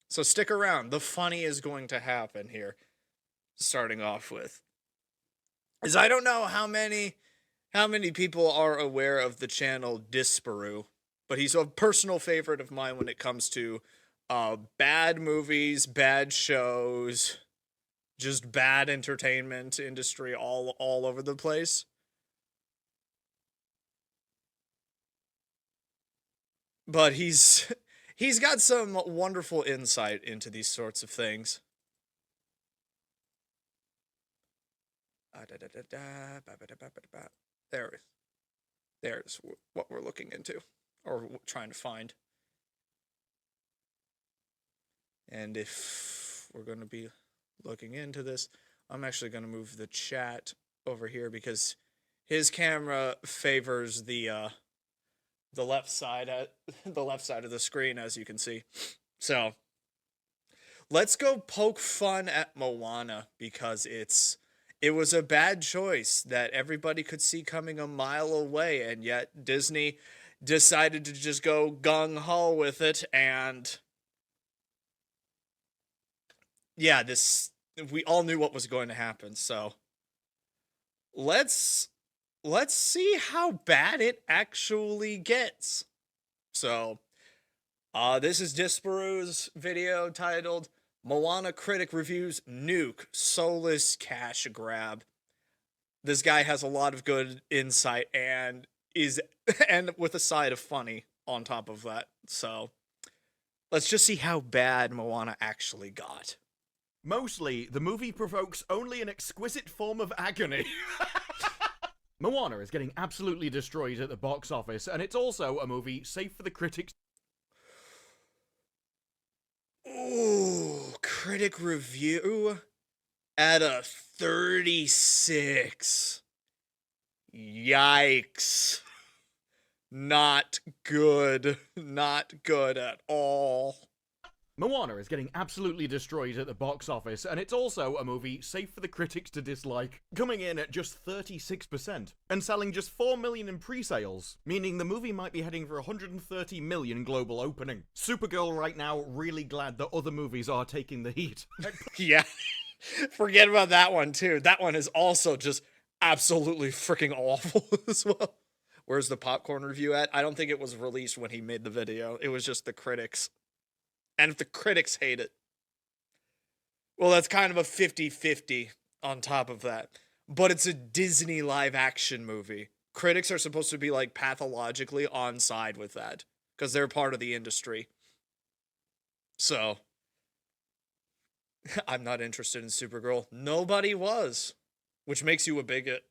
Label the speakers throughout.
Speaker 1: So stick around. The funny is going to happen here. Starting off with is I don't know how many people are aware of the channel Disparu, but he's a personal favorite of mine when it comes to bad movies, bad shows, just bad entertainment industry all over the place. But he's got some wonderful insight into these sorts of things. There's what we're looking into, or trying to find. And if we're going to be looking into this, I'm actually going to move the chat over here because his camera favors the left side the left side of the screen, as you can see. So let's go poke fun at Moana because it was a bad choice that everybody could see coming a mile away, and yet Disney decided to just go gung-ho with it. And yeah, we all knew what was going to happen. So let's see how bad it actually gets. So this is Disparu's video titled Moana Critic Reviews Nuke Soulless Cash Grab. This guy has a lot of good insight and with a side of funny on top of that. So let's just see how bad Moana actually got.
Speaker 2: Mostly, the movie provokes only an exquisite form of agony. Moana is getting absolutely destroyed at the box office, and it's also a movie safe for the critics.
Speaker 1: Ooh, critic review at a 36. Yikes. Not good. Not good at all.
Speaker 2: Moana is getting absolutely destroyed at the box office, and it's also a movie safe for the critics to dislike, coming in at just 36%, and selling just 4 million in pre-sales, meaning the movie might be heading for 130 million global opening. Supergirl right now really glad that other movies are taking the heat.
Speaker 1: Yeah, forget about that one too. That one is also just absolutely freaking awful as well. Where's the popcorn review at? I don't think it was released when he made the video. It was just the critics. And if the critics hate it, well, that's kind of a 50-50 on top of that. But it's a Disney live-action movie. Critics are supposed to be, like, pathologically on side with that, because they're part of the industry. So, I'm not interested in Supergirl. Nobody was, which makes you a bigot.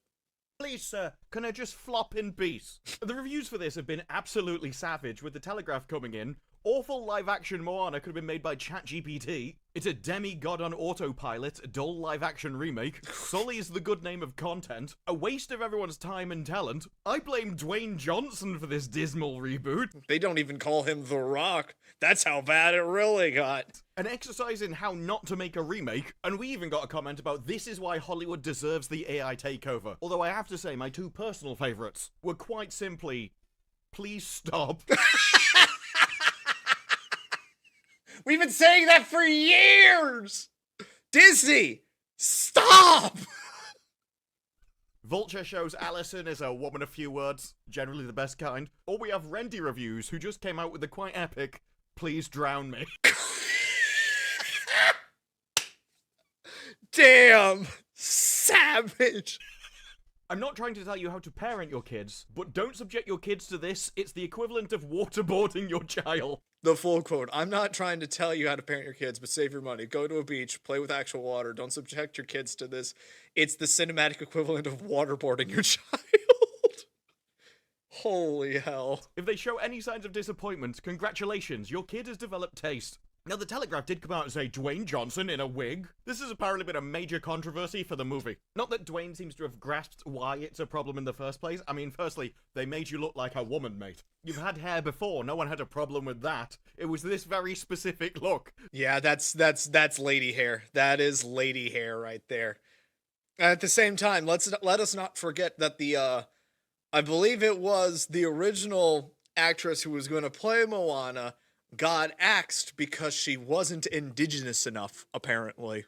Speaker 2: Please, sir, can I just flop in peace? The reviews for this have been absolutely savage, with The Telegraph coming in. Awful live-action Moana could have been made by ChatGPT. It's a demigod on autopilot, a dull live-action remake. Sully's the good name of content. A waste of everyone's time and talent. I blame Dwayne Johnson for this dismal reboot.
Speaker 1: They don't even call him The Rock. That's how bad it really got.
Speaker 2: An exercise in how not to make a remake, and we even got a comment about this is why Hollywood deserves the AI takeover. Although I have to say my two personal favourites were quite simply, please stop.
Speaker 1: We've been saying that for years! Disney, stop!
Speaker 2: Vulture shows Allison is a woman of few words, generally the best kind. Or we have Rendy Reviews, who just came out with the quite epic, please drown me.
Speaker 1: Damn! Savage!
Speaker 2: I'm not trying to tell you how to parent your kids, but don't subject your kids to this. It's the equivalent of waterboarding your child.
Speaker 1: The full quote. I'm not trying to tell you how to parent your kids, but save your money. Go to a beach, play with actual water. Don't subject your kids to this. It's the cinematic equivalent of waterboarding your child. Holy hell.
Speaker 2: If they show any signs of disappointment, congratulations, your kid has developed taste. Now, The Telegraph did come out and say Dwayne Johnson in a wig. This has apparently been a major controversy for the movie. Not that Dwayne seems to have grasped why it's a problem in the first place. I mean, firstly, they made you look like a woman, mate. You've had hair before, no one had a problem with that. It was this very specific look.
Speaker 1: Yeah, that's lady hair. That is lady hair right there. At the same time, let us not forget that the I believe it was the original actress who was going to play Moana got axed because she wasn't indigenous enough, apparently.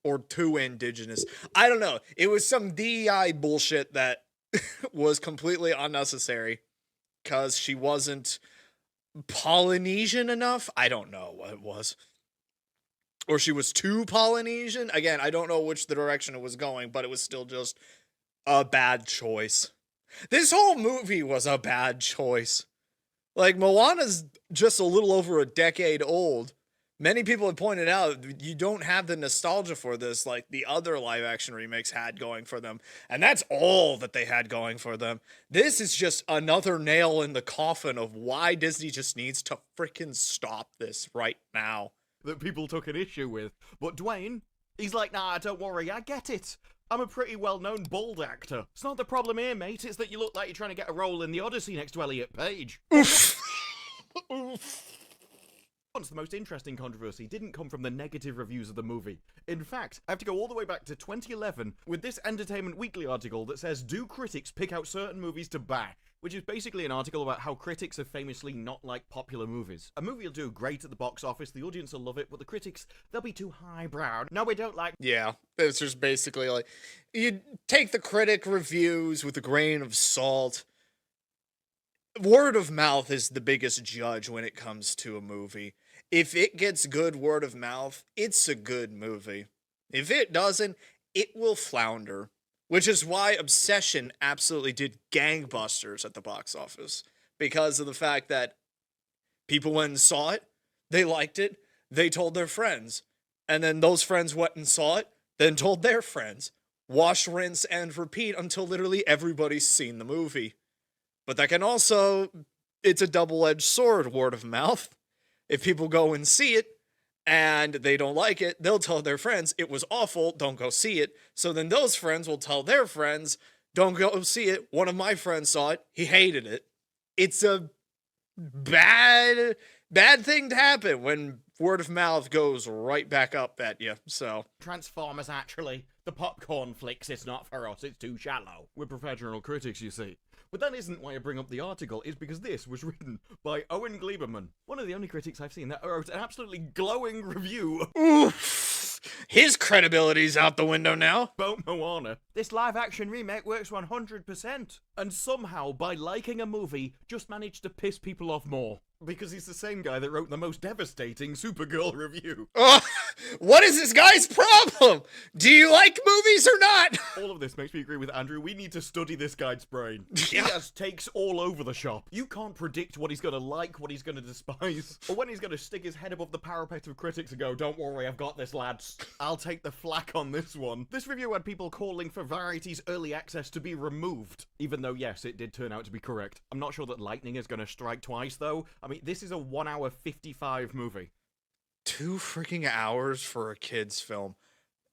Speaker 1: Or too indigenous. I don't know. It was some DEI bullshit that was completely unnecessary because she wasn't Polynesian enough. I don't know what it was. Or she was too Polynesian. Again, I don't know which the direction it was going, but it was still just a bad choice. This whole movie was a bad choice. Like, Moana's just a little over a decade old. Many people have pointed out you don't have the nostalgia for this like the other live action remakes had going for them. And that's all that they had going for them. This is just another nail in the coffin of why Disney just needs to freaking stop this right now.
Speaker 2: That people took an issue with. But Dwayne, he's like, nah, don't worry, I get it. I'm a pretty well-known bald actor. It's not the problem here, mate. It's that you look like you're trying to get a role in the Odyssey next to Elliot Page.
Speaker 1: Oof. Oof.
Speaker 2: Once the most interesting controversy didn't come from the negative reviews of the movie. In fact, I have to go all the way back to 2011 with this Entertainment Weekly article that says, do critics pick out certain movies to bash? Which is basically an article about how critics have famously not liked popular movies. A movie will do great at the box office, the audience will love it, but the critics, they'll be too highbrow. No, we don't like...
Speaker 1: Yeah, it's just basically like, you take the critic reviews with a grain of salt. Word of mouth is the biggest judge when it comes to a movie. If it gets good word of mouth, it's a good movie. If it doesn't, it will flounder. Which is why Obsession absolutely did gangbusters at the box office. Because of the fact that people went and saw it, they liked it, they told their friends. And then those friends went and saw it, then told their friends. Wash, rinse, and repeat until literally everybody's seen the movie. But that can also, it's a double-edged sword, word of mouth. If people go and see it, and they don't like it, they'll tell their friends, it was awful, don't go see it. So then those friends will tell their friends, don't go see it. One of my friends saw it, he hated it. It's a bad thing to happen when word of mouth goes right back up at you, so.
Speaker 2: Transformers, actually. The popcorn flicks, it's not for us, it's too shallow. We're professional critics, you see. But that isn't why I bring up the article, it's because this was written by Owen Gleiberman, one of the only critics I've seen that wrote an absolutely glowing review.
Speaker 1: Oof! His credibility's out the window now.
Speaker 2: About Moana. This live-action remake works 100%. And somehow, by liking a movie, just managed to piss people off more. Because he's the same guy that wrote the most devastating Supergirl review.
Speaker 1: What is this guy's problem? Do you like movies or not?
Speaker 2: All of this makes me agree with Andrew. We need to study this guy's brain.
Speaker 1: Yeah.
Speaker 2: He has takes all over the shop. You can't predict what he's gonna like, what he's gonna despise, or when he's gonna stick his head above the parapet of critics and go, don't worry, I've got this, lads. I'll take the flak on this one. This review had people calling for Variety's early access to be removed. Even though, yes, it did turn out to be correct. I'm not sure that lightning is gonna strike twice, though. I mean, this is a 1 hour 55 movie.
Speaker 1: 2 freaking hours for a kid's film.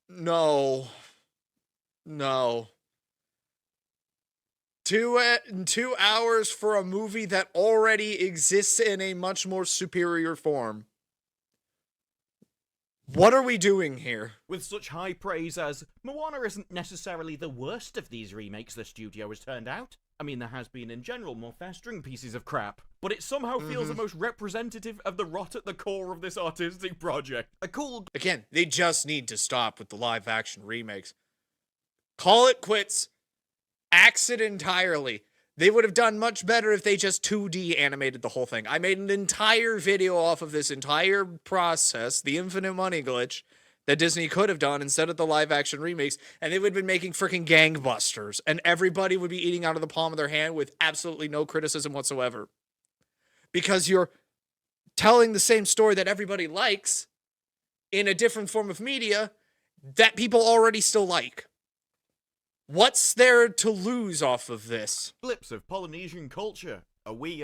Speaker 1: No. 2 hours for a movie that already exists in a much more superior form. What are we doing here?
Speaker 2: With such high praise as, Moana isn't necessarily the worst of these remakes the studio has turned out. I mean, there has been in general more festering pieces of crap, but it somehow feels the most representative of the rot at the core of this artistic project. A cool...
Speaker 1: Again, they just need to stop with the live-action remakes. Call it quits. Axe it entirely. They would have done much better if they just 2D animated the whole thing. I made an entire video off of this entire process, the infinite money glitch, that Disney could have done instead of the live-action remakes, and they would have been making freaking gangbusters, and everybody would be eating out of the palm of their hand with absolutely no criticism whatsoever. Because you're telling the same story that everybody likes in a different form of media that people already still like. What's there to lose off of this?
Speaker 2: Blips of Polynesian culture. Are we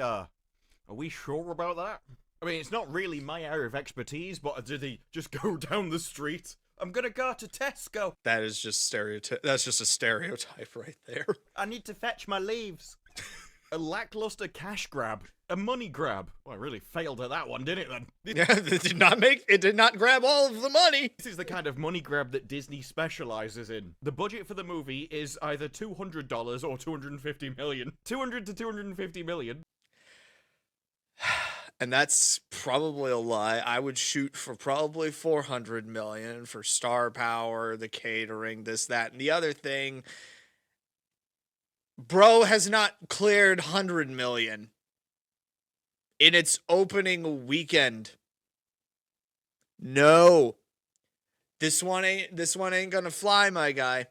Speaker 2: sure about that? I mean, it's not really my area of expertise, but did he just go down the street? I'm gonna go to Tesco.
Speaker 1: That is just that's just a stereotype right there.
Speaker 2: I need to fetch my leaves. A lackluster cash grab. A money grab. Well, I really failed at that one, didn't it then?
Speaker 1: Yeah, it did not grab all of the money.
Speaker 2: This is the kind of money grab that Disney specializes in. The budget for the movie is either $200 or $250 million. 200 to 250 million.
Speaker 1: And that's probably a lie. I would shoot for probably 400 million for star power, the catering, this, that, and the other thing. Bro has not cleared 100 million in its opening weekend. No. This one ain't gonna fly, my guy.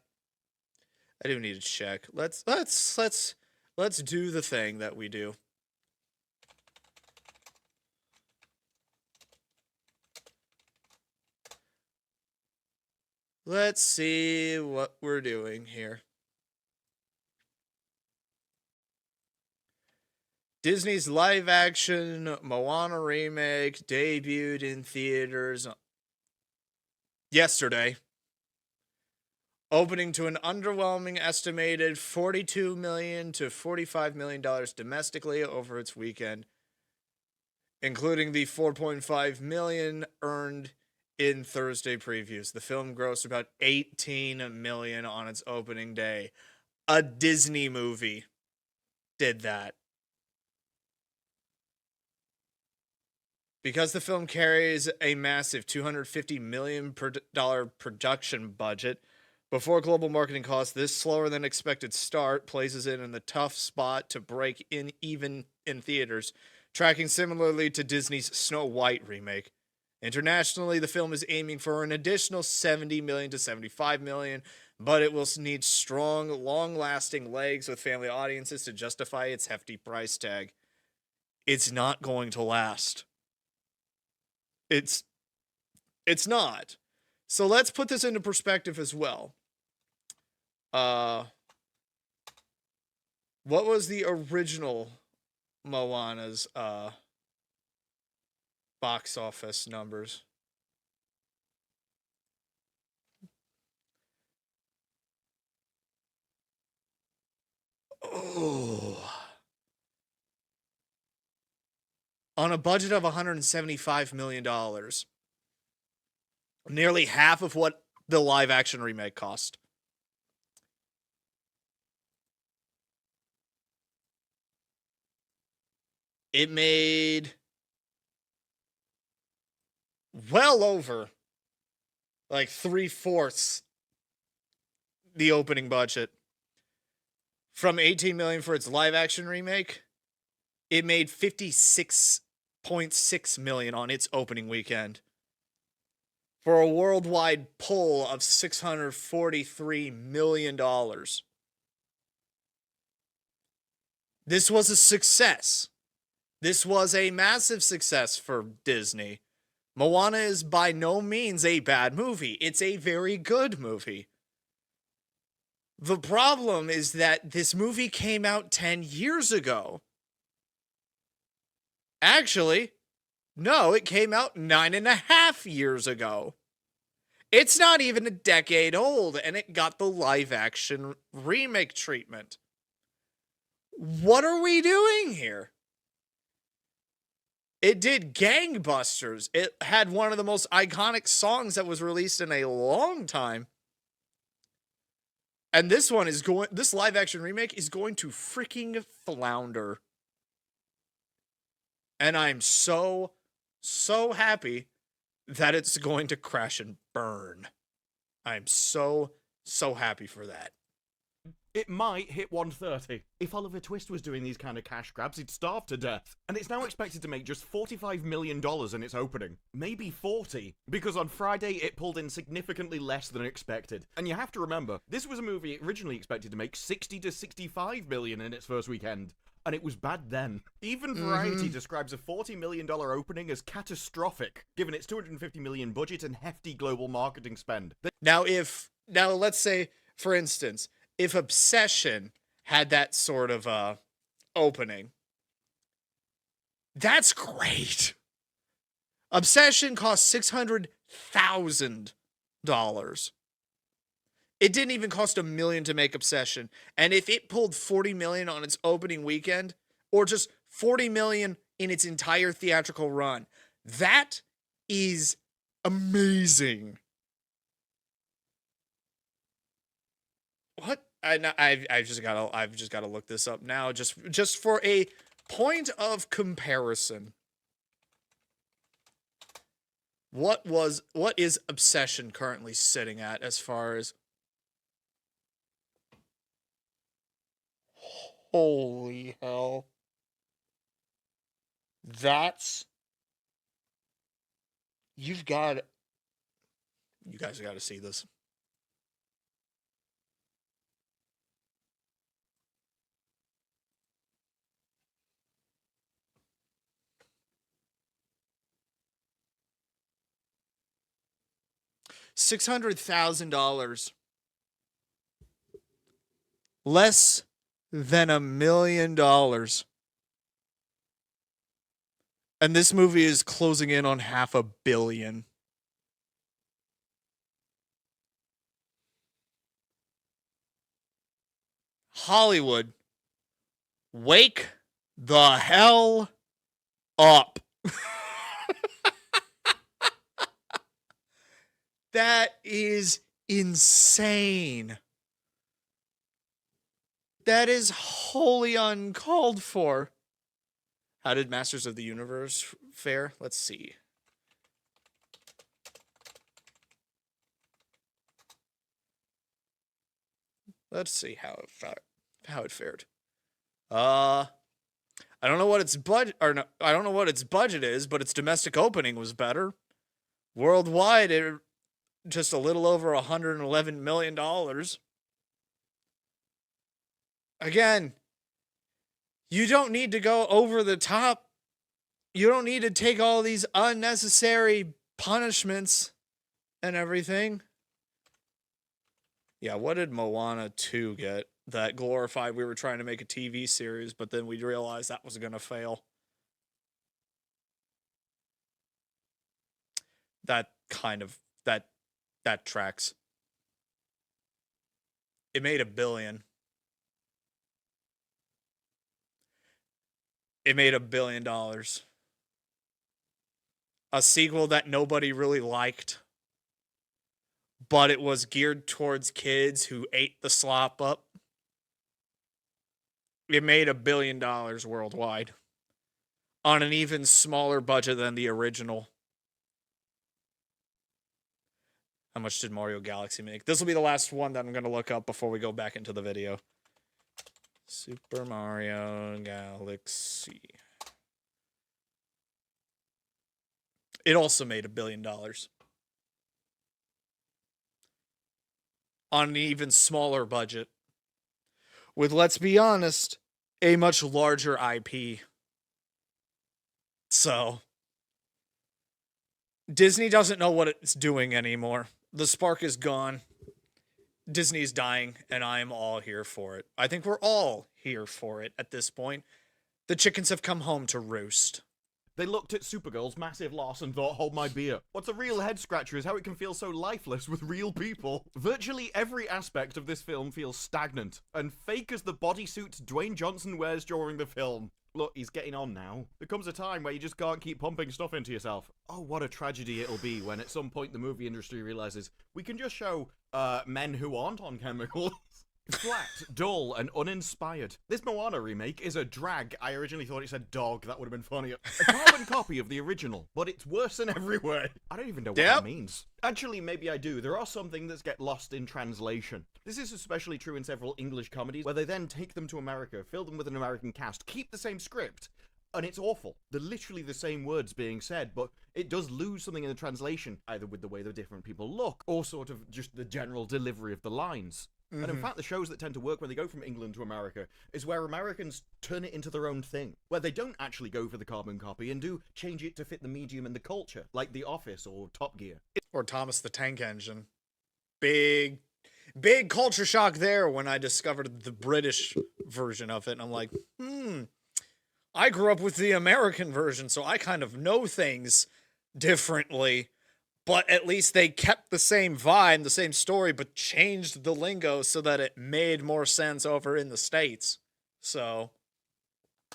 Speaker 1: I do need to check. Let's do the thing that we do. Let's see what we're doing here. Disney's live-action Moana remake debuted in theaters yesterday, opening to an underwhelming estimated $42 million to $45 million domestically over its weekend, including the $4.5 million earned in Thursday previews. The film grossed about $18 million on its opening day. A Disney movie did that. Because the film carries a massive $250 million production budget, before global marketing costs, this slower than expected start places it in the tough spot to break in even in theaters, tracking similarly to Disney's Snow White remake. Internationally, the film is aiming for an additional $70 million to $75 million, but it will need strong, long-lasting legs with family audiences to justify its hefty price tag. It's not going to last. It's not. So let's put this into perspective as well. What was the original Moana's box office numbers? Oh. On a budget of $175 million. Nearly half of what the live action remake cost. It made well over like 3/4 the opening budget. From $18 million for its live action remake, it made $56.6 million on its opening weekend, for a worldwide pull of $643 million. This was a success. This was a massive success for Disney. Moana is by no means a bad movie. It's a very good movie. The problem is that this movie came out 10 years ago. Actually, no, it came out 9.5 years ago. It's not even a decade old, and it got the live-action remake treatment. What are we doing here? It did gangbusters. It had one of the most iconic songs that was released in a long time. And this live-action remake is going to freaking flounder. And I'm so happy that it's going to crash and burn. I'm so happy for that.
Speaker 2: It might hit 130. If Oliver Twist was doing these kind of cash grabs, he'd starve to death. And it's now expected to make just $45 million in its opening. Maybe 40, because on Friday it pulled in significantly less than expected. And you have to remember, this was a movie originally expected to make 60 to 65 million in its first weekend. And it was bad then. Even Variety describes a $40 million opening as catastrophic, given its $250 million budget and hefty global marketing spend.
Speaker 1: Now let's say, for instance, if Obsession had that sort of opening, that's great. Obsession cost $600,000. It didn't even cost $1 million to make Obsession. And if it pulled $40 million on its opening weekend, or just $40 million in its entire theatrical run, that is amazing. What? I've just gotta look this up now, just for a point of comparison. What is Obsession currently sitting at as far as? Holy hell. You guys got to see this. $600,000. Less than $1 million. And this movie is closing in on $500 million. Hollywood, wake the hell up. That is insane. That is wholly uncalled for. How did Masters of the Universe fare? Let's see. Let's see how it fared. I don't know what its budget I don't know what its budget is, but its domestic opening was better. Worldwide, it just a little over $111 million. Again, you don't need to go over the top. You don't need to take all these unnecessary punishments and everything. Yeah, what did Moana 2 get? That glorified we were trying to make a TV series, but then we realized that was going to fail. That tracks. It made $1 billion. It made $1 billion. A sequel that nobody really liked, but it was geared towards kids who ate the slop up. It made $1 billion worldwide on an even smaller budget than the original. How much did Mario Galaxy make? This will be the last one that I'm going to look up before we go back into the video. Super Mario Galaxy. It also made $1 billion. On an even smaller budget. With, let's be honest, a much larger IP. So, Disney doesn't know what it's doing anymore. The spark is gone. Disney's dying, and I'm all here for it. I think we're all here for it at this point. The chickens have come home to roost.
Speaker 2: They looked at Supergirl's massive loss and thought, hold my beer. What's a real head scratcher is how it can feel so lifeless with real people. Virtually every aspect of this film feels stagnant and fake as the bodysuits Dwayne Johnson wears during the film. Look, he's getting on now. There comes a time where you just can't keep pumping stuff into yourself. Oh, what a tragedy it'll be when at some point the movie industry realizes we can just show men who aren't on chemicals. Flat, dull, and uninspired. This Moana remake is a drag. I originally thought it said dog. That would have been funnier. A carbon copy of the original, but it's worse in every way. I don't even know what that means. Actually, maybe I do. There are some things that get lost in translation. This is especially true in several English comedies, where they then take them to America, fill them with an American cast, keep the same script, and it's awful. They're literally the same words being said, but it does lose something in the translation, either with the way the different people look, or sort of just the general delivery of the lines. Mm-hmm. And in fact, the shows that tend to work when they go from England to America is where Americans turn it into their own thing, where they don't actually go for the carbon copy and do change it to fit the medium and the culture, like The Office or Top Gear.
Speaker 1: Or Thomas the Tank Engine. Big culture shock there when I discovered the British version of it, and I'm like, I grew up with the American version, so I kind of know things differently. but at least they kept the same vibe, the same story, but changed the lingo so that it made more sense over in the States. So,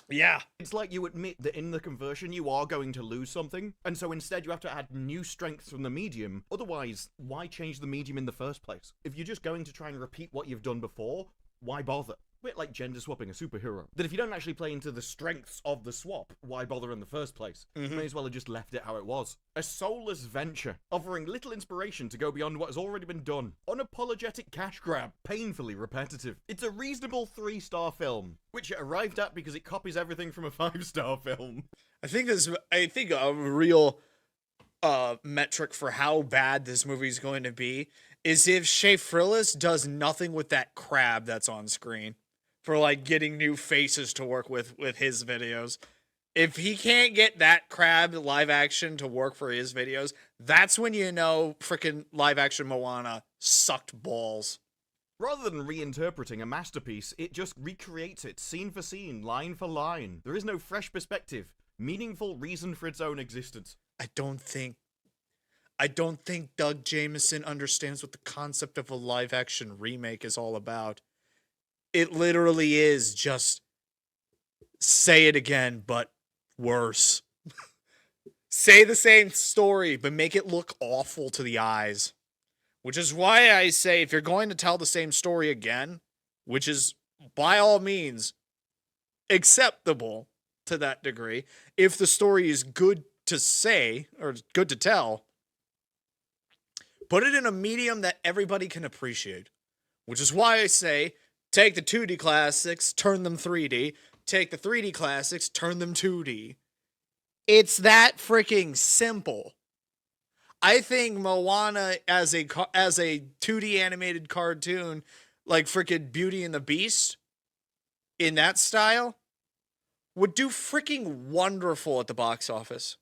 Speaker 1: yeah.
Speaker 2: It's like you admit that in the conversion you are going to lose something, and so instead you have to add new strengths from the medium. Otherwise, why change the medium in the first place? If you're just going to try and repeat what you've done before, why bother? A bit like gender swapping a superhero. That if you don't actually play into the strengths of the swap, why bother in the first place? May as well have just left it how it was. A soulless venture, offering little inspiration to go beyond what has already been done. Unapologetic cash grab, painfully repetitive. It's a reasonable 3-star film, which it arrived at because it copies everything from a 5-star film.
Speaker 1: I think a real metric for how bad this movie is going to be is if Shea Frillis does nothing with that crab that's on screen for like getting new faces to work with his videos. If he can't get that crab live action to work for his videos, that's when you know freaking live action Moana sucked balls.
Speaker 2: Rather than reinterpreting a masterpiece, it just recreates it scene for scene, line for line. There is no fresh perspective, meaningful reason for its own existence.
Speaker 1: I don't think Doug Jameson understands what the concept of a live action remake is all about. It literally is just say it again, but worse. Say the same story, but make it look awful to the eyes. Which is why I say if you're going to tell the same story again, which is by all means acceptable to that degree, if the story is good to say or good to tell, put it in a medium that everybody can appreciate. Which is why I say take the 2D classics, turn them 3D. Take the 3D classics, turn them 2D. It's that freaking simple. I think Moana as a 2D animated cartoon, like freaking Beauty and the Beast, in that style, would do freaking wonderful at the box office.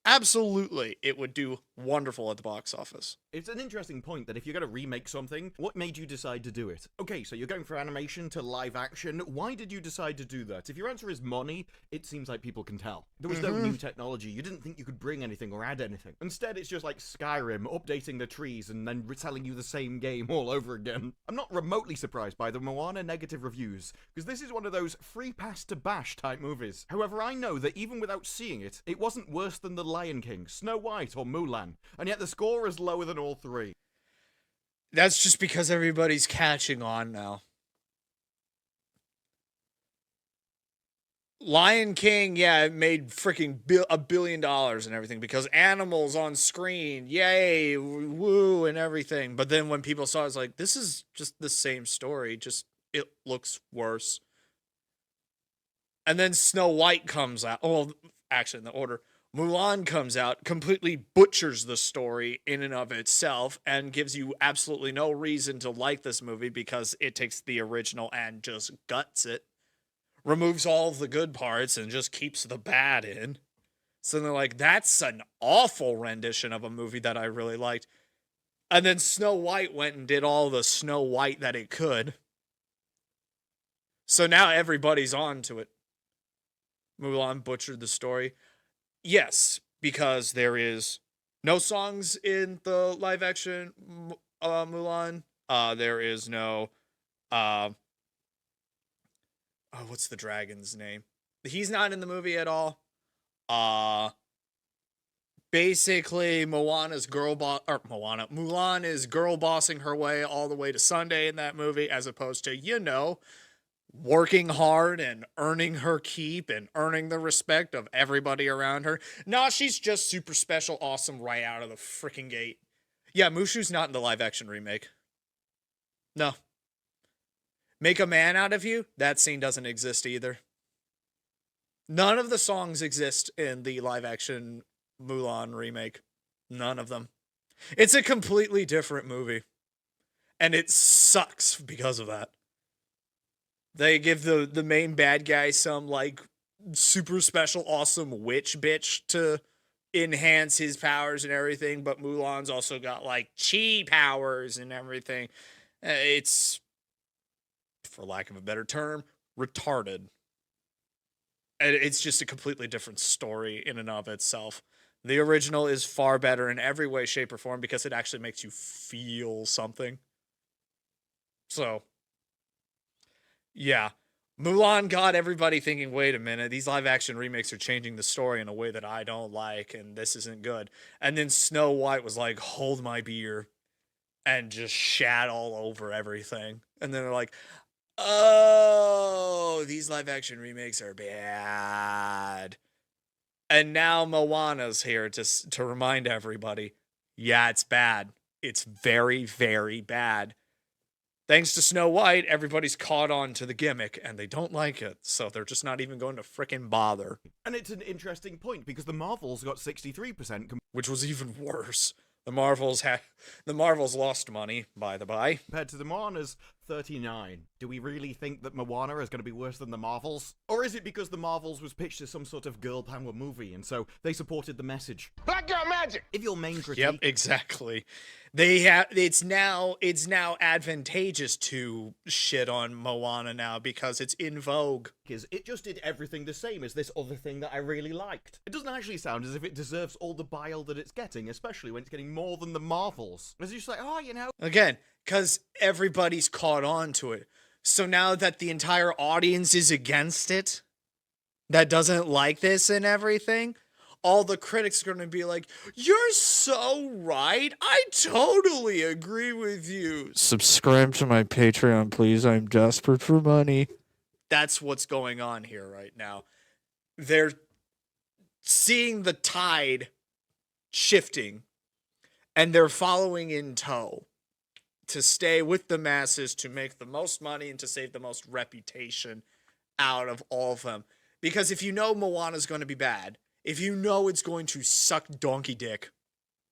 Speaker 1: Absolutely, it would do wonderful at the box office.
Speaker 2: It's an interesting point that if you're going to remake something, what made you decide to do it? Okay, so you're going from animation to live action. Why did you decide to do that? If your answer is money, it seems like people can tell. There was no new technology. You didn't think you could bring anything or add anything. Instead, it's just like Skyrim, updating the trees and then retelling you the same game all over again. I'm not remotely surprised by the Moana negative reviews, because this is one of those free pass to bash type movies. However, I know that even without seeing it, it wasn't worse than The Lion King, Snow White, or Mulan, and yet the score is lower than all three.
Speaker 1: That's just because everybody's catching on now. Lion King, yeah, it made freaking $1 billion and everything because animals on screen, yay, woo, and everything. But then when people saw it, it's like, this is just the same story, just it looks worse. And then Snow White comes out. Oh, actually, in the order. Mulan comes out, completely butchers the story in and of itself, and gives you absolutely no reason to like this movie because it takes the original and just guts it. Removes all of the good parts and just keeps the bad in. So they're like, that's an awful rendition of a movie that I really liked. And then Snow White went and did all the Snow White that it could. So now everybody's on to it. Mulan butchered the story. Yes, because there is no songs in the live action Mulan. There is no what's the dragon's name? He's not in the movie at all. Basically Mulan is girl bossing her way all the way to Sunday in that movie, as opposed to, working hard and earning her keep and earning the respect of everybody around her. Nah, she's just super special, awesome right out of the freaking gate. Yeah, Mushu's not in the live action remake. No. Make a Man Out of You? That scene doesn't exist either. None of the songs exist in the live action Mulan remake. None of them. It's a completely different movie. And it sucks because of that. They give the main bad guy some, super special, awesome witch bitch to enhance his powers and everything, but Mulan's also got, chi powers and everything. It's, for lack of a better term, retarded. And it's just a completely different story in and of itself. The original is far better in every way, shape, or form because it actually makes you feel something. So, yeah. Mulan got everybody thinking, wait a minute, these live action remakes are changing the story in a way that I don't like, and this isn't good. And then Snow White was like, hold my beer, and just shat all over everything. And then they're like, oh, these live action remakes are bad. And now Moana's here to remind everybody, yeah, it's bad. It's very, very bad. Thanks to Snow White, everybody's caught on to the gimmick and they don't like it, so they're just not even going to frickin' bother.
Speaker 2: And it's an interesting point because the Marvels got 63%,
Speaker 1: Which was even worse. The Marvels lost money, by the by.
Speaker 2: compared to the Moana's 39. Do we really think that Moana is going to be worse than the Marvels? Or is it because the Marvels was pitched as some sort of girl power movie and so they supported the message?
Speaker 3: Black girl magic!
Speaker 2: If your main critique
Speaker 1: Yep, exactly. It's now advantageous to shit on Moana now because it's in vogue.
Speaker 2: is it just did everything the same as this other thing that I really liked. It doesn't actually sound as if it deserves all the bile that it's getting, especially when it's getting more than the Marvels. It's just like, oh, you know.
Speaker 1: Again, because everybody's caught on to it. So now that the entire audience is against it, that doesn't like this and everything, all the critics are going to be like, you're so right. I totally agree with you. Subscribe to my Patreon, please. I'm desperate for money. That's what's going on here right now. They're seeing the tide shifting, and they're following in tow to stay with the masses, to make the most money, and to save the most reputation out of all of them. Because if you know Moana's going to be bad, if you know it's going to suck donkey dick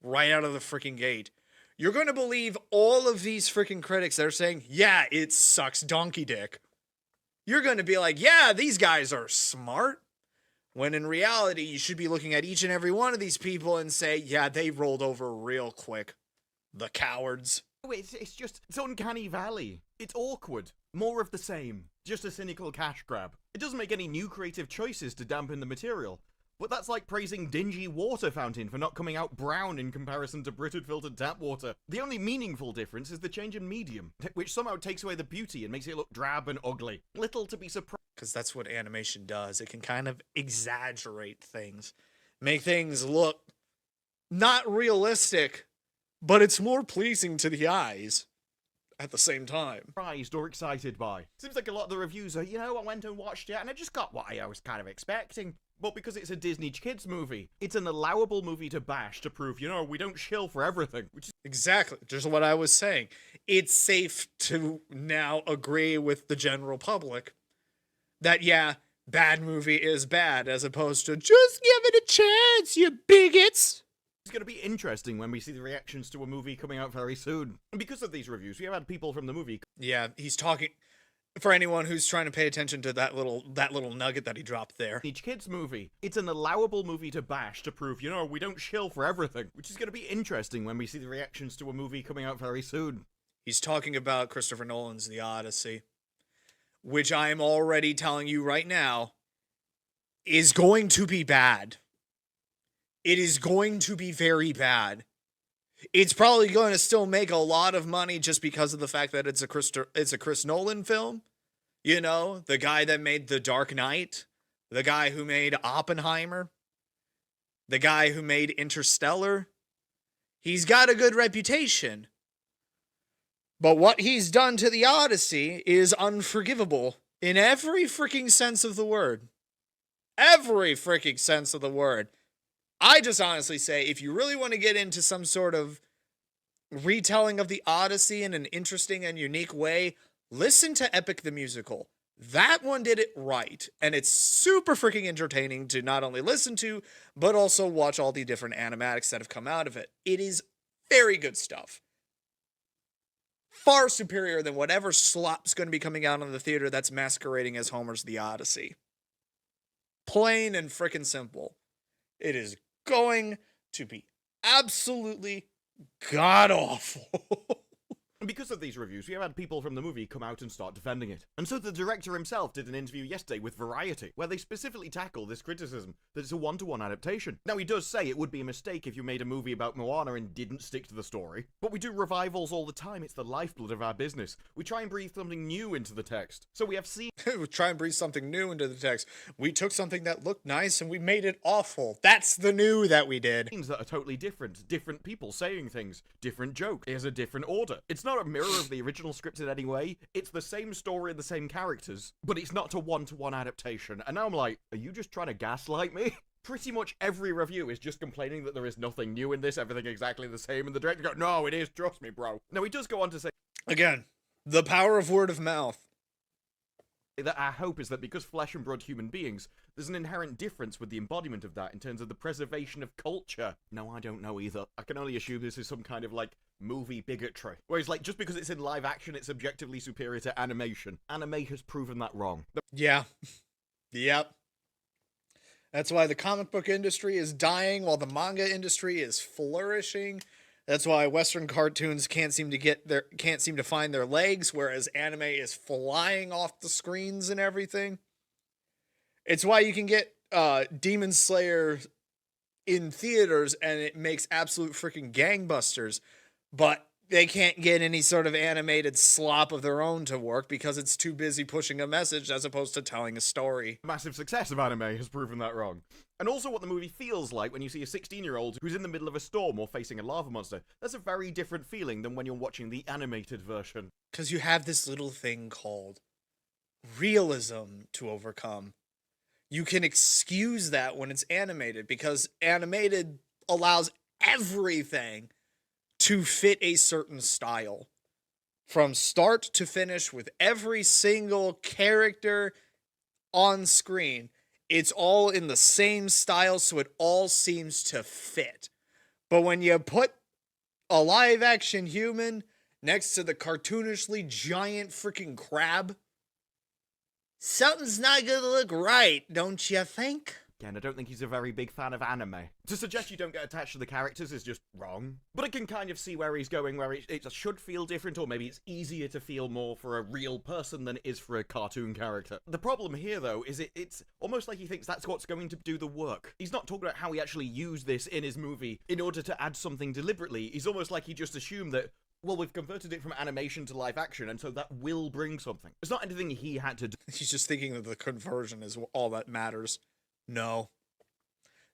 Speaker 1: right out of the freaking gate, you're going to believe all of these freaking critics that are saying, yeah, it sucks donkey dick. You're going to be like, yeah, these guys are smart. When in reality, you should be looking at each and every one of these people and say, yeah, they rolled over real quick. The cowards.
Speaker 2: It's uncanny valley. It's awkward. More of the same. Just a cynical cash grab. It doesn't make any new creative choices to dampen the material. But that's like praising dingy water fountain for not coming out brown in comparison to Britain filtered tap water. The only meaningful difference is the change in medium, which somehow takes away the beauty and makes it look drab and ugly. Little to be surprised.
Speaker 1: Because that's what animation does. It can kind of exaggerate things. Make things look not realistic, but it's more pleasing to the eyes at the same time.
Speaker 2: Surprised or excited by. Seems like a lot of the reviews are, I went and watched it and I just got what I was kind of expecting. But because it's a Disney kids movie, it's an allowable movie to bash to prove, we don't shill for everything. Which is
Speaker 1: exactly just what I was saying. It's safe to now agree with the general public that, yeah, bad movie is bad, as opposed to just give it a chance, you bigots.
Speaker 2: It's going to be interesting when we see the reactions to a movie coming out very soon. And because of these reviews, we have had people from the movie.
Speaker 1: Yeah, he's talking. For anyone who's trying to pay attention to that little nugget that he dropped there.
Speaker 2: Each kids movie, it's an allowable movie to bash to prove, we don't shill for everything. Which is going to be interesting when we see the reactions to a movie coming out very soon.
Speaker 1: He's talking about Christopher Nolan's The Odyssey, which I am already telling you right now is going to be bad. It is going to be very bad. It's probably going to still make a lot of money just because of the fact that it's a Chris Nolan film. The guy that made The Dark Knight, the guy who made Oppenheimer, the guy who made Interstellar. He's got a good reputation. But what he's done to The Odyssey is unforgivable in every freaking sense of the word. Every freaking sense of the word. I just honestly say, if you really want to get into some sort of retelling of the Odyssey in an interesting and unique way, listen to Epic the Musical. That one did it right, and it's super freaking entertaining to not only listen to, but also watch all the different animatics that have come out of it. It is very good stuff. Far superior than whatever slop's going to be coming out in the theater that's masquerading as Homer's The Odyssey. Plain and freaking simple. It is going to be absolutely god-awful.
Speaker 2: because of these reviews, we have had people from the movie come out and start defending it. And so the director himself did an interview yesterday with Variety, where they specifically tackle this criticism that it's a one-to-one adaptation. Now, he does say it would be a mistake if you made a movie about Moana and didn't stick to the story, but we do revivals all the time. It's the lifeblood of our business. We try and breathe something new into the text. So we have scenes
Speaker 1: We try and breathe something new into the text. We took something that looked nice and we made it awful. That's the new that we did.
Speaker 2: that are totally different. Different people saying things. Different joke. Here's a different order. It's not a mirror of the original script in any way. It's the same story and the same characters, but it's not a one-to-one adaptation. And now I'm like, are you just trying to gaslight me? Pretty much every review is just complaining that there is nothing new in this, everything exactly the same, and the director goes, no, it is, trust me, bro. Now, he does go on to say,
Speaker 1: Again, the power of word of mouth.
Speaker 2: that our hope is that because flesh and blood human beings, there's an inherent difference with the embodiment of that in terms of the preservation of culture. No, I don't know either. I can only assume this is some kind of, like, movie bigotry. Whereas, like, just because it's in live action, it's objectively superior to animation. Anime has proven that wrong.
Speaker 1: Yeah. Yep. That's why the comic book industry is dying while the manga industry is flourishing. That's why Western cartoons can't seem to find their legs, whereas anime is flying off the screens and everything. It's why you can get Demon Slayer in theaters and it makes absolute freaking gangbusters, but they can't get any sort of animated slop of their own to work because it's too busy pushing a message as opposed to telling a story.
Speaker 2: Massive success of anime has proven that wrong. And also what the movie feels like when you see a 16-year-old who's in the middle of a storm or facing a lava monster. That's a very different feeling than when you're watching the animated version.
Speaker 1: Because you have this little thing called realism to overcome. You can excuse that when it's animated because animated allows everything to fit a certain style. From start to finish with every single character on screen. It's all in the same style, so it all seems to fit. But when you put a live-action human next to the cartoonishly giant freaking crab, something's not gonna look right, don't you think?
Speaker 2: Again, I don't think he's a very big fan of anime. To suggest you don't get attached to the characters is just wrong. But I can kind of see where he's going, where it should feel different, or maybe it's easier to feel more for a real person than it is for a cartoon character. The problem here, though, is it's almost like he thinks that's what's going to do the work. He's not talking about how he actually used this in his movie in order to add something deliberately. He's almost like he just assumed that, well, we've converted it from animation to live action, and so that will bring something. It's not anything he had to do.
Speaker 1: He's just thinking that the conversion is all that matters. No.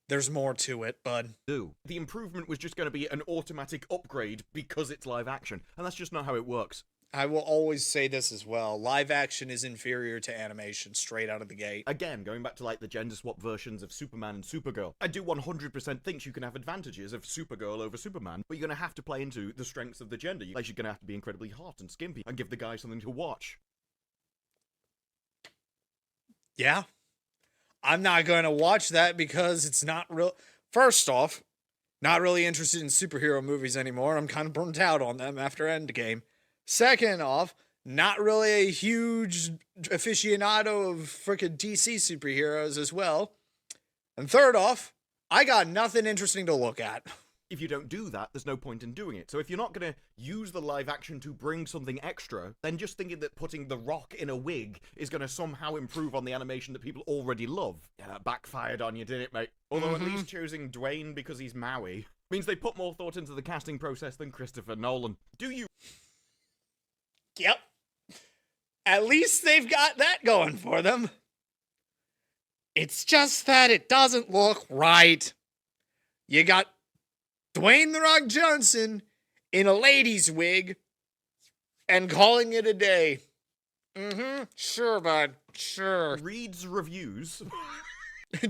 Speaker 1: There's more to it, bud.
Speaker 2: The improvement was just going to be an automatic upgrade because it's live action, and that's just not how it works.
Speaker 1: I will always say this as well. Live action is inferior to animation straight out of the gate.
Speaker 2: Again, going back to like the gender swap versions of Superman and Supergirl, I do 100% think you can have advantages of Supergirl over Superman, but you're going to have to play into the strengths of the gender. Like, you're going to have to be incredibly hot and skimpy and give the guy something to watch.
Speaker 1: Yeah. I'm not going to watch that because it's not real. First off, not really interested in superhero movies anymore. I'm kind of burnt out on them after Endgame. Second off, not really a huge aficionado of frickin' DC superheroes as well. And third off, I got nothing interesting to look at.
Speaker 2: If you don't do that, there's no point in doing it. So if you're not going to use the live action to bring something extra, then just thinking that putting The Rock in a wig is going to somehow improve on the animation that people already love. Yeah, that backfired on you, didn't it, mate? Although at least choosing Dwayne because he's Maui means they put more thought into the casting process than Christopher Nolan. Do you?
Speaker 1: Yep. At least they've got that going for them. It's just that it doesn't look right. You got Dwayne "The Rock" Johnson in a lady's wig and calling it a day. Sure, bud. Sure.
Speaker 2: Reads reviews.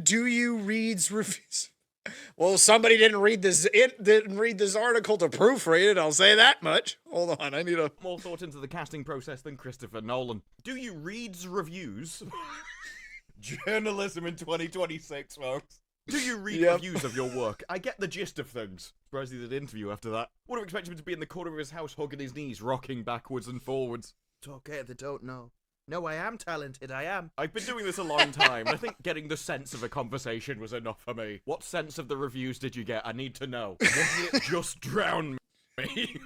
Speaker 1: Do you reads reviews? Well, somebody didn't read this article to proofread it, I'll say that much. Hold on, I need a...
Speaker 2: More thought into the casting process than Christopher Nolan. Do you reads reviews? Journalism in 2026, folks. Do you read reviews of your work? I get the gist of things. Surprised he did an interview after that. Would have expected him to be in the corner of his house hugging his knees, rocking backwards and forwards.
Speaker 3: It's okay if they don't know. No, I am talented, I am.
Speaker 2: I've been doing this a long time, and I think getting the sense of a conversation was enough for me. What sense of the reviews did you get? I need to know. Was it just drown me?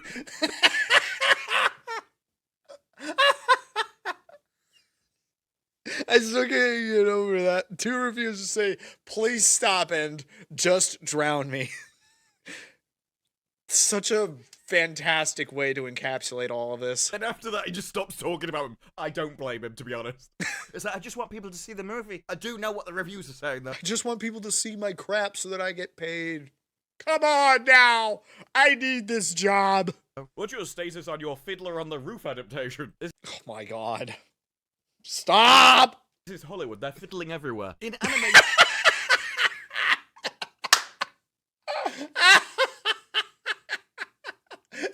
Speaker 1: I still can't get over that. 2 reviews to say, please stop and just drown me. Such a fantastic way to encapsulate all of this.
Speaker 2: And after that, he just stops talking about him. I don't blame him, to be honest.
Speaker 3: It's like, I just want people to see the movie. I do know what the reviews are saying, though.
Speaker 1: I just want people to see my crap so that I get paid. Come on now! I need this job!
Speaker 2: What's your status on your Fiddler on the Roof adaptation? This
Speaker 1: Oh my god. Stop!
Speaker 2: is Hollywood. They're fiddling everywhere. In animation...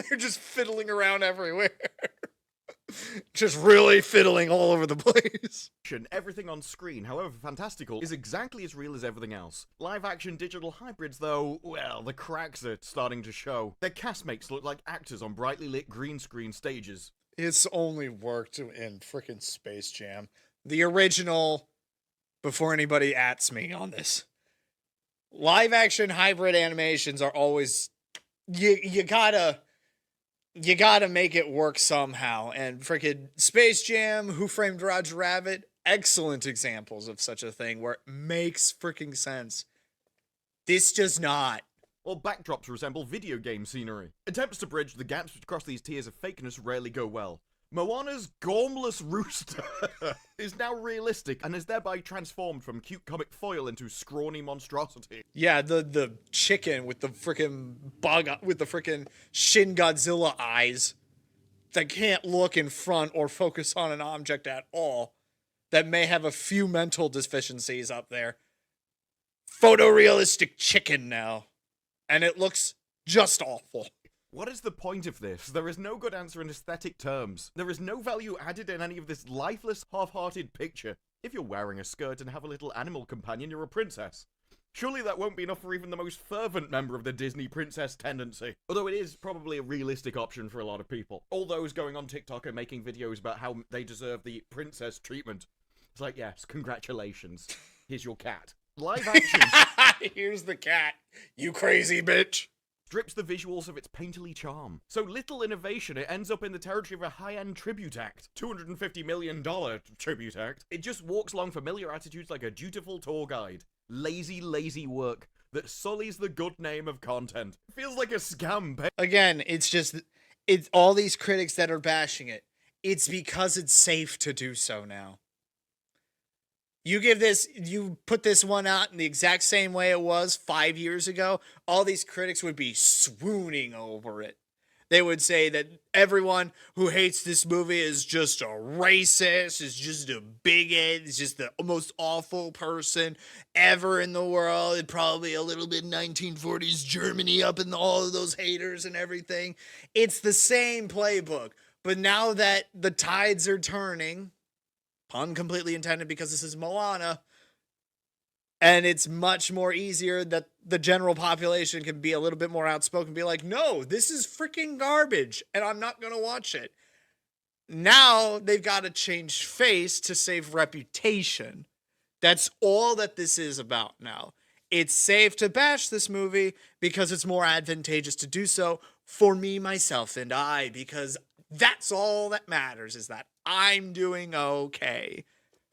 Speaker 1: They're just fiddling around everywhere. Just really fiddling all over the place.
Speaker 2: Everything on screen, however fantastical, is exactly as real as everything else. Live-action digital hybrids, though, well, the cracks are starting to show. Their castmates look like actors on brightly lit green screen stages.
Speaker 1: It's only worked in frickin' Space Jam. The original, before anybody ats me on this. Live-action hybrid animations are always... You gotta make it work somehow. And frickin' Space Jam, Who Framed Roger Rabbit, excellent examples of such a thing where it makes frickin' sense. This does not.
Speaker 2: Or backdrops resemble video game scenery. Attempts to bridge the gaps across these tiers of fakeness rarely go well. Moana's gormless rooster is now realistic and is thereby transformed from cute comic foil into scrawny monstrosity.
Speaker 1: Yeah, the chicken with the frickin' bug, with the frickin' Shin Godzilla eyes that can't look in front or focus on an object at all, that may have a few mental deficiencies up there. Photorealistic chicken now. And it looks just awful.
Speaker 2: What is the point of this? There is no good answer in aesthetic terms. There is no value added in any of this lifeless, half-hearted picture. If you're wearing a skirt and have a little animal companion, you're a princess. Surely that won't be enough for even the most fervent member of the Disney princess tendency. Although it is probably a realistic option for a lot of people. All those going on TikTok and making videos about how they deserve the princess treatment. It's like, yes, congratulations. Here's your cat. Live action...
Speaker 1: Here's the cat, you crazy bitch.
Speaker 2: Strips the visuals of its painterly charm. So little innovation, it ends up in the territory of a high-end tribute act. $250 million tribute act. It just walks along familiar attitudes like a dutiful tour guide. Lazy, lazy work that sullies the good name of content. Feels like a scam.
Speaker 1: Again, it's all these critics that are bashing it. It's because it's safe to do so now. You put this one out in the exact same way it was 5 years ago, all these critics would be swooning over it. They would say that everyone who hates this movie is just a racist, is just a bigot, is just the most awful person ever in the world, and probably a little bit 1940s Germany up in all of those haters and everything. It's the same playbook, but now that the tides are turning... Pun completely intended because this is Moana. And it's much more easier that the general population can be a little bit more outspoken and be like, no, this is freaking garbage and I'm not going to watch it. Now they've got to change face to save reputation. That's all that this is about now. It's safe to bash this movie because it's more advantageous to do so for me, myself, and I, because that's all that matters, is that I'm doing okay.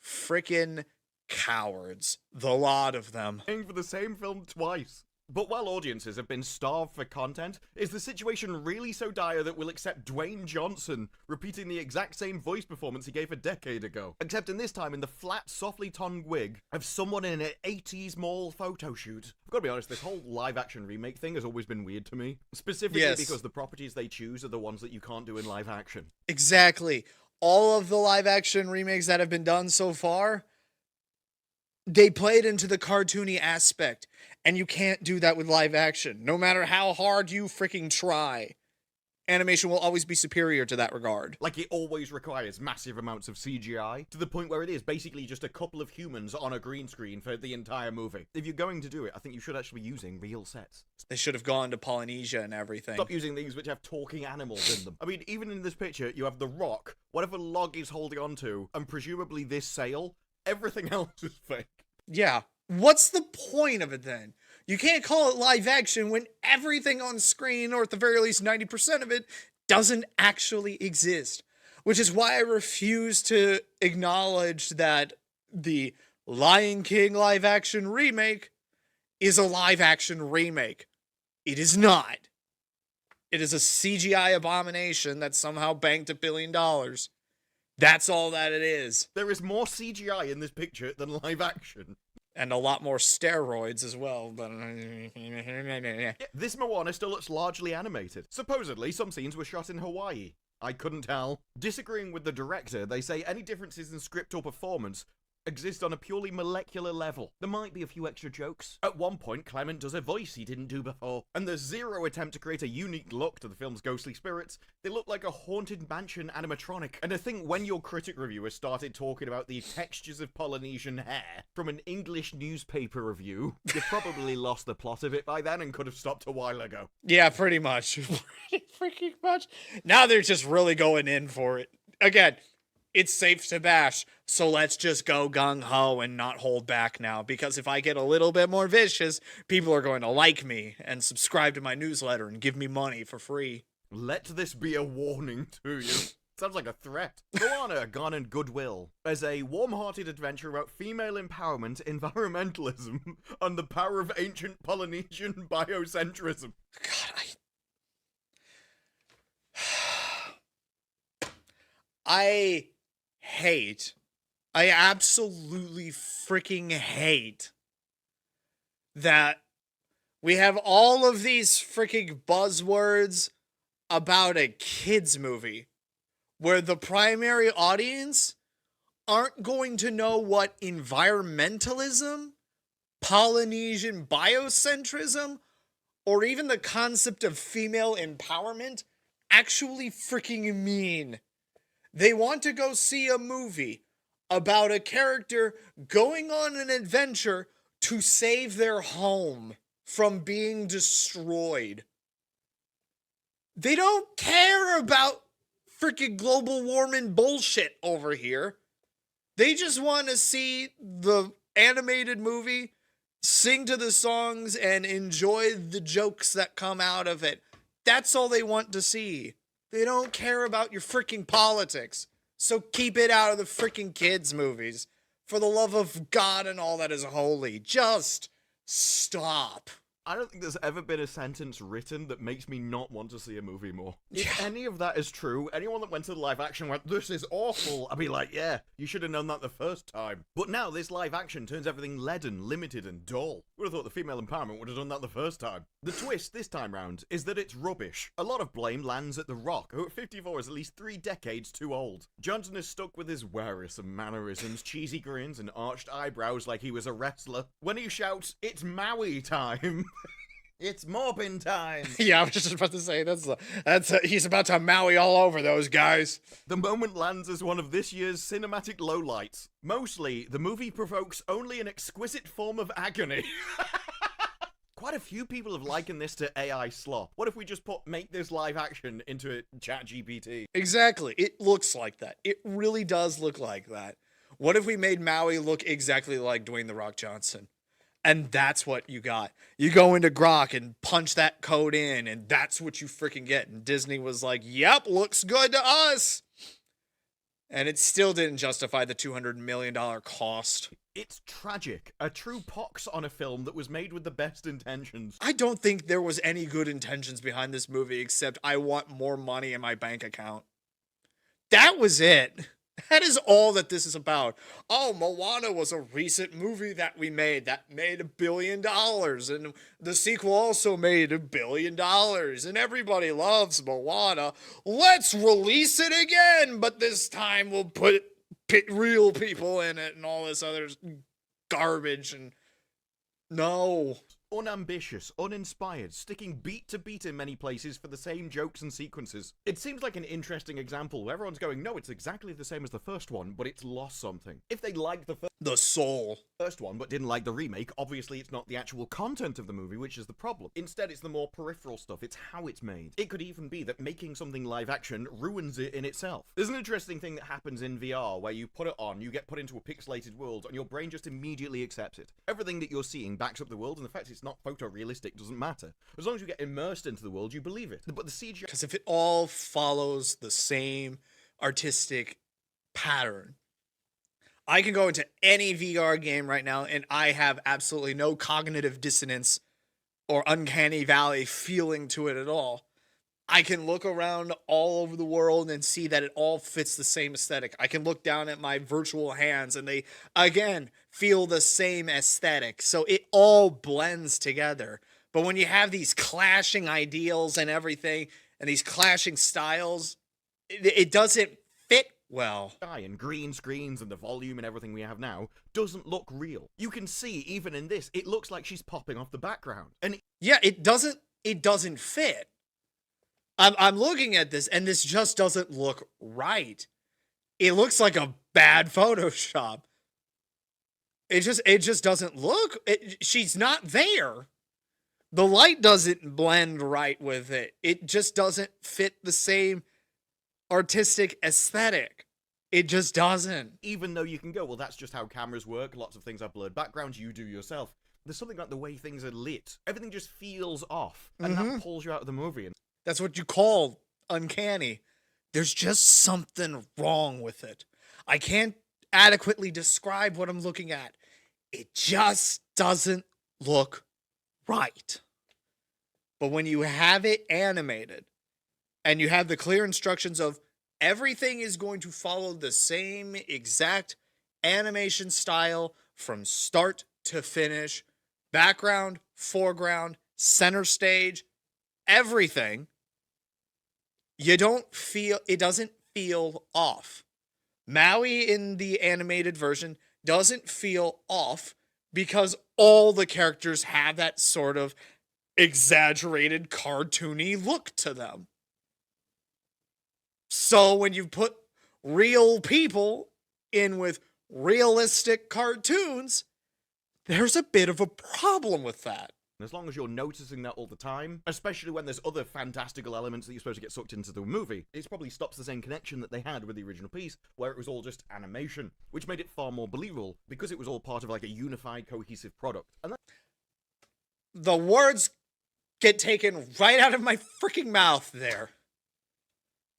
Speaker 1: Frickin' cowards. The lot of them.
Speaker 2: Paying for the same film twice. But while audiences have been starved for content, is the situation really so dire that we'll accept Dwayne Johnson repeating the exact same voice performance he gave a decade ago? Except in this time in the flat, softly toned wig of someone in an 80s mall photo shoot. I've got to be honest, this whole live-action remake thing has always been weird to me. Specifically because the properties they choose are the ones that you can't do in live action.
Speaker 1: Exactly. All of the live-action remakes that have been done so far, they played into the cartoony aspect, and you can't do that with live action. No matter how hard you freaking try, animation will always be superior to that regard.
Speaker 2: Like it always requires massive amounts of CGI, to the point where it is basically just a couple of humans on a green screen for the entire movie. If you're going to do it, I think you should actually be using real sets.
Speaker 1: They should have gone to Polynesia and everything.
Speaker 2: Stop using things which have talking animals in them. I mean, even in this picture, you have the rock, whatever log he's holding onto, and presumably this sail. Everything else is fake.
Speaker 1: Yeah. What's the point of it then? You can't call it live action when everything on screen, or at the very least 90% of it, doesn't actually exist. Which is why I refuse to acknowledge that the Lion King live action remake is a live action remake. It is not. It is a CGI abomination that somehow banked $1 billion. That's all that it is.
Speaker 2: There is more CGI in this picture than live action.
Speaker 1: And a lot more steroids as well. But
Speaker 2: Yeah, this Moana still looks largely animated. Supposedly, some scenes were shot in Hawaii. I couldn't tell. Disagreeing with the director, they say any differences in script or performance exist on a purely molecular level. There might be a few extra jokes. At one point, Clement does a voice he didn't do before, and there's zero attempt to create a unique look to the film's ghostly spirits. They look like a haunted mansion animatronic. And I think when your critic reviewer started talking about the textures of Polynesian hair from an English newspaper review, you probably lost the plot of it by then and could have stopped a while ago.
Speaker 1: yeah, pretty much. Pretty freaking much. Now they're just really going in for it. Again, it's safe to bash, so let's just go gung-ho and not hold back now, because if I get a little bit more vicious, people are going to like me and subscribe to my newsletter and give me money for free.
Speaker 2: Let this be a warning to you. Sounds like a threat. Moana garnered goodwill as a warm-hearted adventure about female empowerment, environmentalism, and the power of ancient Polynesian biocentrism.
Speaker 1: God, I absolutely freaking hate that we have all of these freaking buzzwords about a kids movie where the primary audience aren't going to know what environmentalism, Polynesian biocentrism, or even the concept of female empowerment actually freaking mean. They want to go see a movie about a character going on an adventure to save their home from being destroyed. They don't care about freaking global warming bullshit over here. They just want to see the animated movie, sing to the songs, and enjoy the jokes that come out of it. That's all they want to see. They don't care about your freaking politics. So keep it out of the freaking kids' movies. For the love of God and all that is holy. Just stop.
Speaker 2: I don't think there's ever been a sentence written that makes me not want to see a movie more. If any of that is true, anyone that went to the live action went, this is awful, I'd be like, yeah, you should have known that the first time. But now this live action turns everything leaden, limited, and dull. Would have thought the female empowerment would have done that the first time. The twist this time round is that it's rubbish. A lot of blame lands at The Rock, who at 54 is at least 3 decades too old. Johnson is stuck with his wearisome mannerisms, cheesy grins, and arched eyebrows like he was a wrestler. When he shouts, it's Maui time. It's Morbin time!
Speaker 1: Yeah, I was just about to say, he's about to Maui all over those guys.
Speaker 2: The moment lands as one of this year's cinematic lowlights. Mostly, the movie provokes only an exquisite form of agony. Quite a few people have likened this to AI slop. What if we just make this live action into ChatGPT?
Speaker 1: Exactly. It looks like that. It really does look like that. What if we made Maui look exactly like Dwayne "The Rock" Johnson? And that's what you got. You go into Grok and punch that code in, and that's what you freaking get. And Disney was like, yep, looks good to us. And it still didn't justify the $200 million cost.
Speaker 2: It's tragic. A true pox on a film that was made with the best intentions.
Speaker 1: I don't think there was any good intentions behind this movie except I want more money in my bank account. That was it. That is all that this is about. Oh, Moana was a recent movie that we made that made $1 billion. And the sequel also made $1 billion. And everybody loves Moana. Let's release it again. But this time we'll put real people in it and all this other garbage. And no.
Speaker 2: Unambitious, uninspired, sticking beat to beat in many places for the same jokes and sequences. It seems like an interesting example where everyone's going, no, it's exactly the same as the first one, but it's lost something. If they liked
Speaker 1: the soul.
Speaker 2: First one, but didn't like the remake, obviously it's not the actual content of the movie, which is the problem. Instead, it's the more peripheral stuff. It's how it's made. It could even be that making something live action ruins it in itself. There's an interesting thing that happens in VR where you put it on, you get put into a pixelated world, and your brain just immediately accepts it. Everything that you're seeing backs up the world, and the fact it's not photorealistic doesn't matter. As long as you get immersed into the world, you believe it. But the CGI...
Speaker 1: Because if it all follows the same artistic pattern, I can go into any VR game right now and I have absolutely no cognitive dissonance or uncanny valley feeling to it at all. I can look around all over the world and see that it all fits the same aesthetic. I can look down at my virtual hands and they, again, feel the same aesthetic. So it all blends together. But when you have these clashing ideals and everything and these clashing styles, it doesn't fit well.
Speaker 2: And green screens and the volume and everything we have now doesn't look real. You can see, even in this, it looks like she's popping off the background. And
Speaker 1: yeah, it doesn't fit. I'm looking at this and this just doesn't look right. It looks like a bad Photoshop. It just doesn't look. She's not there. The light doesn't blend right with it. It just doesn't fit the same artistic aesthetic. It just doesn't.
Speaker 2: even though you can go, well, that's just how cameras work. Lots of things have blurred backgrounds. You do yourself. There's something about the way things are lit. Everything just feels off. And that pulls you out of the movie. And
Speaker 1: That's what you call uncanny. There's just something wrong with it. I can't adequately describe what I'm looking at. It just doesn't look right. But when you have it animated and you have the clear instructions of everything is going to follow the same exact animation style from start to finish, background, foreground, center stage, everything, it doesn't feel off. Maui in the animated version doesn't feel off because all the characters have that sort of exaggerated cartoony look to them. So when you put real people in with realistic cartoons, there's a bit of a problem with that.
Speaker 2: as long as you're noticing that all the time, especially when there's other fantastical elements that you're supposed to get sucked into the movie, it probably stops the same connection that they had with the original piece, where it was all just animation, which made it far more believable, because it was all part of like a unified, cohesive product. And that
Speaker 1: The words get taken right out of my freaking mouth there.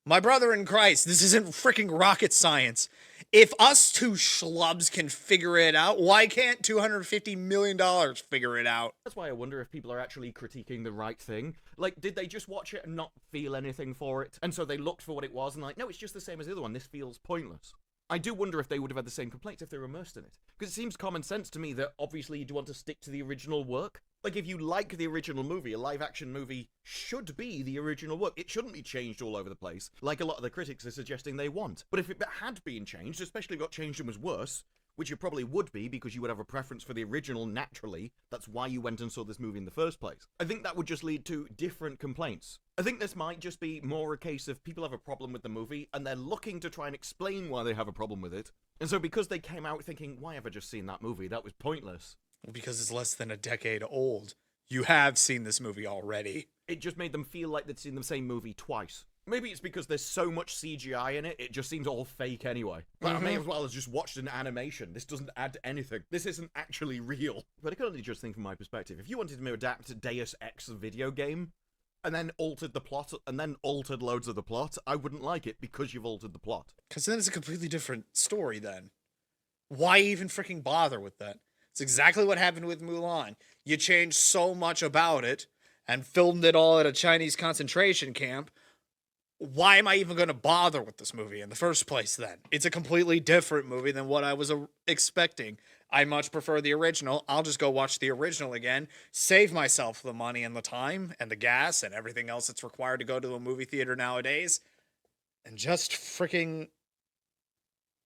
Speaker 1: My brother in Christ, this isn't freaking rocket science. If us two schlubs can figure it out, why can't $250 million figure it out?
Speaker 2: That's why I wonder if people are actually critiquing the right thing. Like, did they just watch it and not feel anything for it? And so they looked for what it was and like, no, it's just the same as the other one. This feels pointless. I do wonder if they would have had the same complaints if they were immersed in it. Because it seems common sense to me that obviously you'd want to stick to the original work. Like, if you like the original movie, a live-action movie should be the original work. It shouldn't be changed all over the place, like a lot of the critics are suggesting they want. But if it had been changed, especially if it got changed and was worse, which it probably would be because you would have a preference for the original naturally, that's why you went and saw this movie in the first place, I think that would just lead to different complaints. I think this might just be more a case of people have a problem with the movie, and they're looking to try and explain why they have a problem with it. And so because they came out thinking, why have I just seen that movie? That was pointless.
Speaker 1: Because it's less than a decade old. You have seen this movie already.
Speaker 2: It just made them feel like they'd seen the same movie twice. Maybe it's because there's so much CGI in it, it just seems all fake anyway. But I may as well have just watched an animation. This doesn't add anything. This isn't actually real. But I can only just think from my perspective. If you wanted to adapt a Deus Ex video game, and then altered the plot, and then altered loads of the plot, I wouldn't like it because you've altered the plot.
Speaker 1: Because then it's a completely different story then. Why even freaking bother with that? It's exactly what happened with Mulan. You changed so much about it, and filmed it all at a Chinese concentration camp. Why am I even going to bother with this movie in the first place then? It's a completely different movie than what I was expecting. I much prefer the original. I'll just go watch the original again, save myself the money and the time and the gas and everything else that's required to go to a movie theater nowadays, and just freaking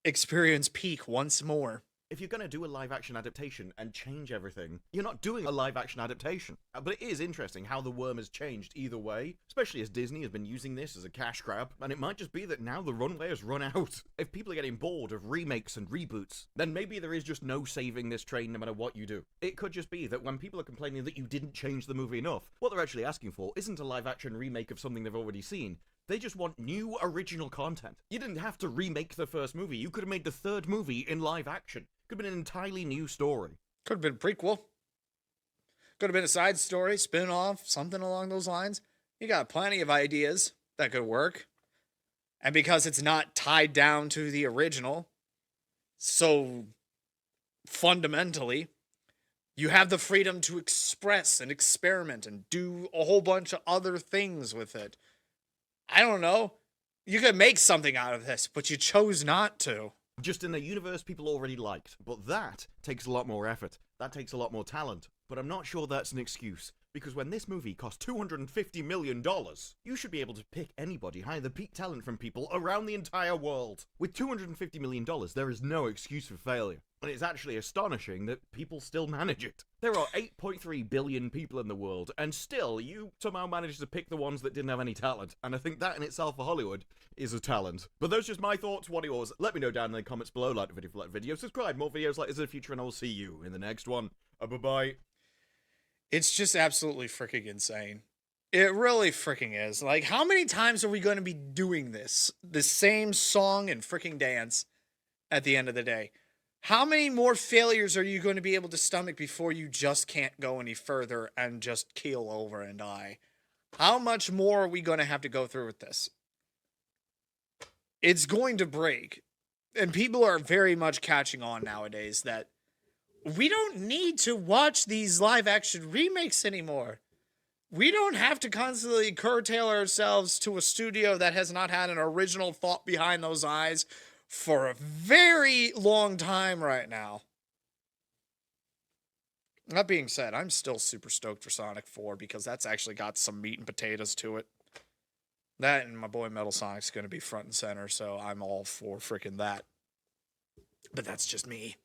Speaker 1: experience Peak once more.
Speaker 2: If you're going to do a live-action adaptation and change everything, you're not doing a live-action adaptation. But it is interesting how the worm has changed either way, especially as Disney has been using this as a cash grab, and it might just be that now the runway has run out. If people are getting bored of remakes and reboots, then maybe there is just no saving this train no matter what you do. It could just be that when people are complaining that you didn't change the movie enough, what they're actually asking for isn't a live-action remake of something they've already seen. They just want new original content. You didn't have to remake the first movie. You could have made the third movie in live action. Could have been an entirely new story.
Speaker 1: Could have been a prequel. Could have been a side story, spin-off, something along those lines. You got plenty of ideas that could work. And because it's not tied down to the original, So fundamentally, you have the freedom to express and experiment and do a whole bunch of other things with it. I don't know. You could make something out of this, but you chose not to.
Speaker 2: Just in a universe people already liked. But that takes a lot more effort. That takes a lot more talent. But I'm not sure that's an excuse. Because when this movie cost $250 million, you should be able to pick anybody, hire the peak talent from people around the entire world. With $250 million, there is no excuse for failure. And it's actually astonishing that people still manage it. There are 8.3 billion people in the world, and still, you somehow managed to pick the ones that didn't have any talent. And I think that in itself for Hollywood is a talent. But those are just my thoughts. What are yours? Let me know down in the comments below. Like the video if you like the video. Subscribe. More videos like this in the future, and I will see you in the next one. Bye-bye.
Speaker 1: It's just absolutely freaking insane. It really freaking is. Like, how many times are we going to be doing this? The same song and freaking dance at the end of the day? How many more failures are you going to be able to stomach before you just can't go any further and just keel over and die? How much more are we going to have to go through with this? It's going to break. And people are very much catching on nowadays that we don't need to watch these live action remakes anymore. We don't have to constantly curtail ourselves to a studio that has not had an original thought behind those eyes for a very long time right now. That being said, I'm still super stoked for Sonic 4 because that's actually got some meat and potatoes to it. That and my boy Metal Sonic's going to be front and center, so I'm all for freaking that. But that's just me.